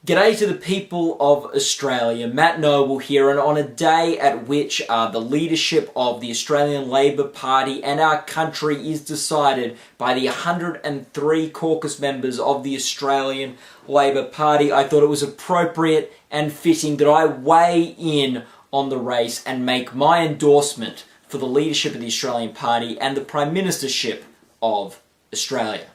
G'day to the people of Australia, Matt Noble here, and on a day at which the leadership of the Australian Labor Party and our country is decided by the 103 caucus members of the Australian Labor Party, I thought it was appropriate and fitting that I weigh in on the race and make my endorsement for the leadership of the Australian Party and the Prime Ministership of Australia.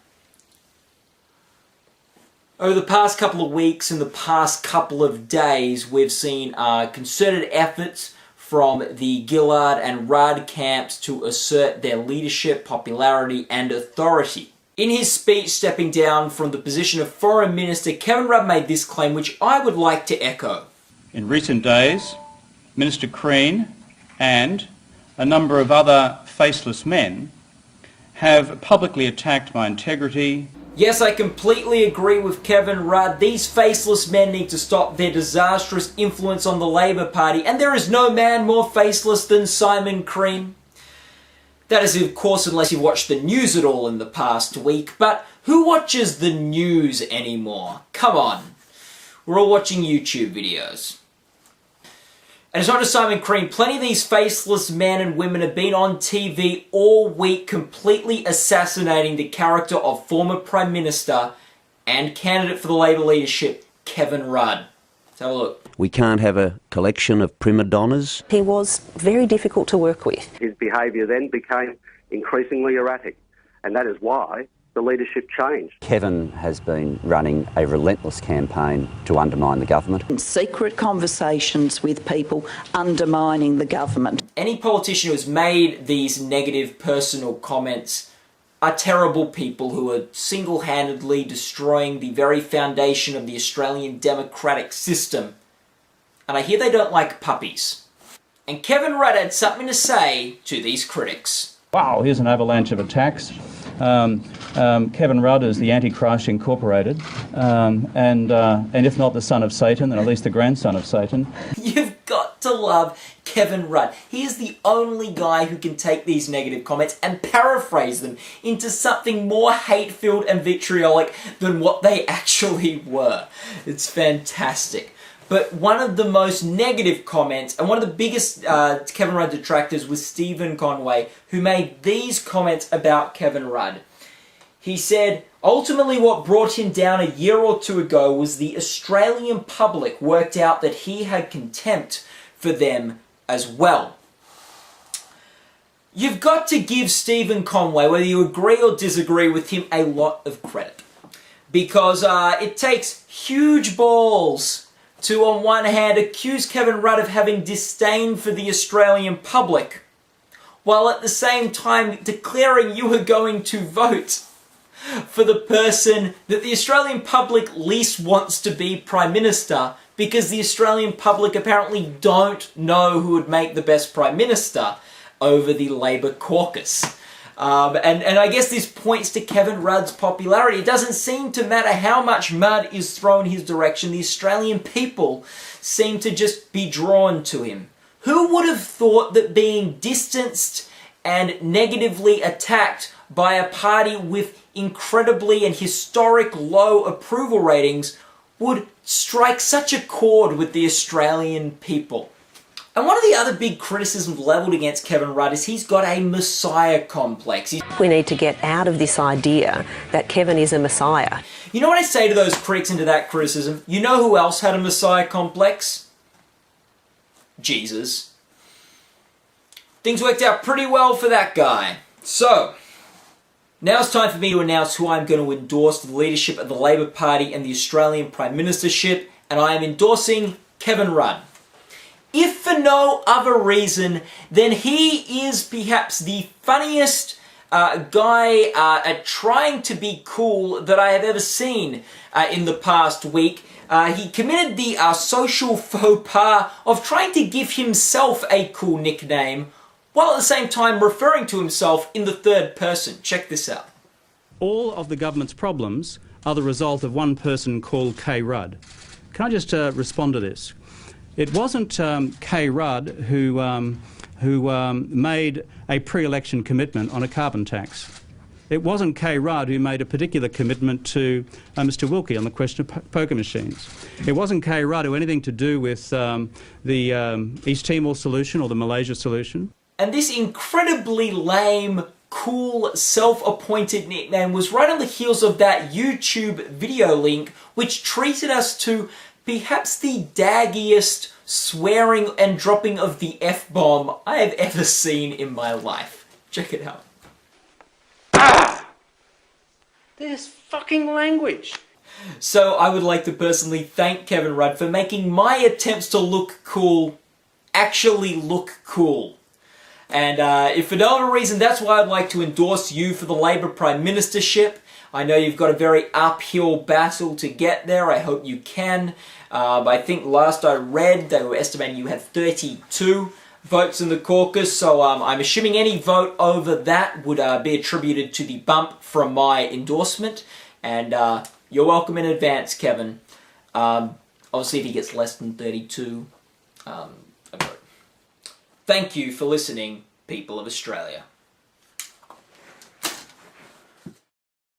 Over the past couple of weeks and the past couple of days, we've seen concerted efforts from the Gillard and Rudd camps to assert their leadership, popularity and authority. In his speech stepping down from the position of Foreign Minister, Kevin Rudd made this claim, which I would like to echo. In recent days, Minister Crean and a number of other faceless men have publicly attacked my integrity. Yes, I completely agree with Kevin Rudd. These faceless men need to stop their disastrous influence on the Labor Party, and there is no man more faceless than Simon Crean. That is, of course, unless you've watched the news at all in the past week, but who watches the news anymore? Come on. We're all watching YouTube videos. And it's not just Simon Crean. Plenty of these faceless men and women have been on TV all week completely assassinating the character of former Prime Minister and candidate for the Labor leadership, Kevin Rudd. Let's have a look. We can't have a collection of prima donnas. He was very difficult to work with. His behaviour then became increasingly erratic, and that is why the leadership changed. Kevin has been running a relentless campaign to undermine the government. In secret conversations with people undermining the government. Any politician who has made these negative personal comments are terrible people who are single-handedly destroying the very foundation of the Australian democratic system. And I hear they don't like puppies. And Kevin Rudd had something to say to these critics. Wow, here's an avalanche of attacks. Kevin Rudd is the Antichrist Incorporated, and if not the son of Satan, then at least the grandson of Satan. You've got to love Kevin Rudd. He is the only guy who can take these negative comments and paraphrase them into something more hate-filled and vitriolic than what they actually were. It's fantastic. But one of the most negative comments, and one of the biggest Kevin Rudd detractors, was Stephen Conway, who made these comments about Kevin Rudd. He said, ultimately what brought him down a year or two ago was the Australian public worked out that he had contempt for them as well. You've got to give Stephen Conway, whether you agree or disagree with him, a lot of credit. Because it takes huge balls to, on one hand, accuse Kevin Rudd of having disdain for the Australian public, while at the same time declaring you are going to vote for the person that the Australian public least wants to be Prime Minister, because the Australian public apparently don't know who would make the best Prime Minister over the Labor caucus. And I guess this points to Kevin Rudd's popularity. It doesn't seem to matter how much mud is thrown his direction. The Australian people seem to just be drawn to him. Who would have thought that being distanced and negatively attacked by a party with incredibly and historic low approval ratings would strike such a chord with the Australian people? And one of the other big criticisms levelled against Kevin Rudd is he's got a messiah complex. We need to get out of this idea that Kevin is a messiah. You know what I say to those critics and to that criticism? You know who else had a messiah complex? Jesus. Things worked out pretty well for that guy. So, now it's time for me to announce who I'm going to endorse for the leadership of the Labor Party and the Australian Prime Ministership, and I am endorsing Kevin Rudd. If for no other reason than he is perhaps the funniest guy at trying to be cool that I have ever seen in the past week. He committed the social faux pas of trying to give himself a cool nickname, while at the same time referring to himself in the third person. Check this out. All of the government's problems are the result of one person called K. Rudd. Can I just respond to this? It wasn't K. Rudd who made a pre-election commitment on a carbon tax. It wasn't Kay Rudd who made a particular commitment to Mr Wilkie on the question of poker machines. It wasn't Kay Rudd who had anything to do with the East Timor solution or the Malaysia solution. And this incredibly lame, cool, self-appointed nickname was right on the heels of that YouTube video link which treated us to perhaps the daggiest swearing and dropping of the F-bomb I have ever seen in my life. Check it out. There's fucking language. So I would like to personally thank Kevin Rudd for making my attempts to look cool actually look cool. And if for no other reason, that's why I'd like to endorse you for the Labour Prime Ministership. I know you've got a very uphill battle to get there. I hope you can. I think last I read, they were estimating you had 32 votes in the caucus, so I'm assuming any vote over that would be attributed to the bump from my endorsement. And you're welcome in advance, Kevin. Obviously, if he gets less than 32, a vote. Thank you for listening, people of Australia.